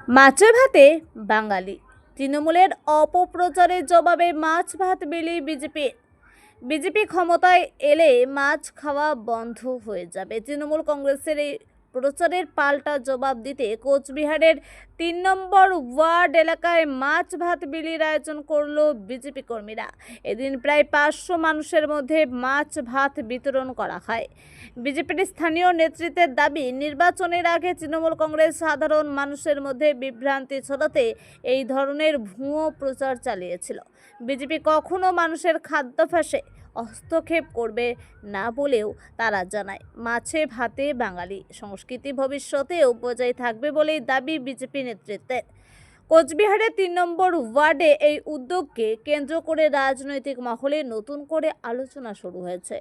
মাছে ভাতে বাঙালি। তৃণমূলের অপপ্রচারের জবাবে মাছ ভাত বিলি বিজেপি ক্ষমতায় এলে মাছ খাওয়া বন্ধ হয়ে যাবে। তৃণমূল কংগ্রেসের এই প্রচারের পাল্টা জবাব দিতে কোচবিহারের ৩ নম্বর ওয়ার্ড এলাকায় মাছ ভাত বিলির আয়োজন করল বিজেপি কর্মীরা। এদিন প্রায় ৫০০ মানুষের মধ্যে মাছ ভাত বিতরণ করা হয়। বিজেপির স্থানীয় নেতৃত্বের দাবি, নির্বাচনের আগে তৃণমূল কংগ্রেস সাধারণ মানুষের মধ্যে বিভ্রান্তি ছড়াতে এই ধরনের ভুয়ো প্রচার চালিয়েছিল। বিজেপি কখনো মানুষের খাদ্যাভ্যাসে হস্তক্ষেপ করবে না বলেও তারা জানায়। মাছে ভাতে বাঙালি সংস্কৃতি ভবিষ্যতেও বজায় থাকবে বলেই দাবি বিজেপি নেতৃত্বের। কোচবিহারের ৩ নম্বর ওয়ার্ডে এই উদ্যোগকে কেন্দ্র করে রাজনৈতিক মহলে নতুন করে আলোচনা শুরু হয়েছে।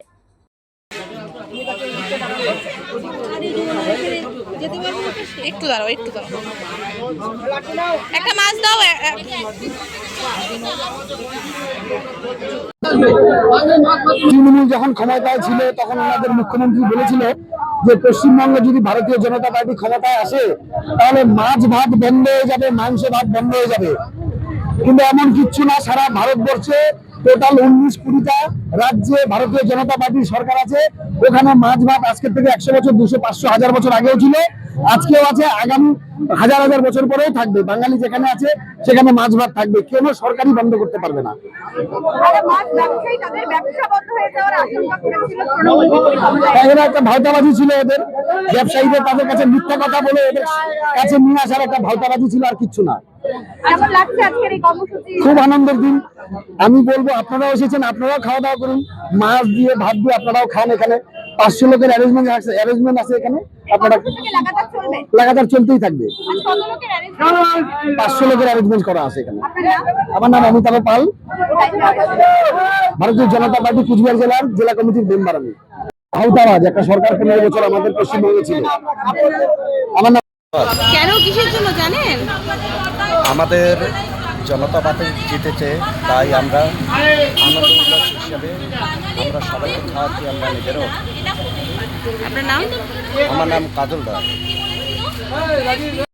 একটু দাঁড়াও একটা মাছ দাও। তৃণমূল যখন ক্ষমতায় ছিল তখন ওনাদের মুখ্যমন্ত্রী বলেছিল যে পশ্চিমবঙ্গে যদি ভারতীয় জনতা পার্টি ক্ষমতায় আসে তাহলে মাছ ভাত বন্ধ হয়ে যাবে, মাংস ভাত বন্ধ হয়ে যাবে। কিন্তু এমন কিচ্ছু না। সারা ভারতবর্ষে টোটাল 19-20টা রাজ্যে ভারতীয় জনতা পার্টির সরকার আছে। ওখানে মাছ ভাত আজকের থেকে 100 বছর, 200, 500, 1000 বছর আগেও ছিল, আজকেও আছে, আগামী হাজার হাজার বছর পরেও থাকবে। বাঙালি যেখানে আছে সেখানে মাছ ভাত থাকবে, কেন সরকারই বন্ধ করতে পারবে না। এরা একটা ভাওতাবাজি ছিল, ওদের ব্যবসায়ীদের তাদের কাছে মিথ্যা কথা বলে ওদের কাছে নিয়ে আসার একটা ভাওতাবাজি ছিল, আর কিচ্ছু না। খুব আনন্দের দিন। আমি বলবো আপনারাও এসেছেন, আপনারাও খাওয়া দাওয়া করুন, মাছ দিয়ে ভাত দিয়ে আপনারাও খান। এখানে 500 লোকের অ্যারেঞ্জমেন্ট আছে এখানে, আপনারা লাগাতার চলতেই থাকবে। 500 লোকের অ্যারেঞ্জমেন্ট করা আছে এখানে। আমার নাম অমিতাভ পাল, ভারতীয় জনতা পার্টি কুচবিহার জেলার জেলা কমিটির মেম্বার। আমি ভাওতাবাজ একটা সরকার 15 বছর আমাদের পশ্চিমবঙ্গে ছিল। আমার নাম কেন, কিসের জন্য জানেন? আমাদের জনতা পার্টি জিতেছে, তাই আমরা আনন্দ উল্লাস হিসাবে আমরা সবাইকে খাওয়াচ্ছি, আমরা নিজেরও। আপনার নাম? আমার নাম কাজল দাস।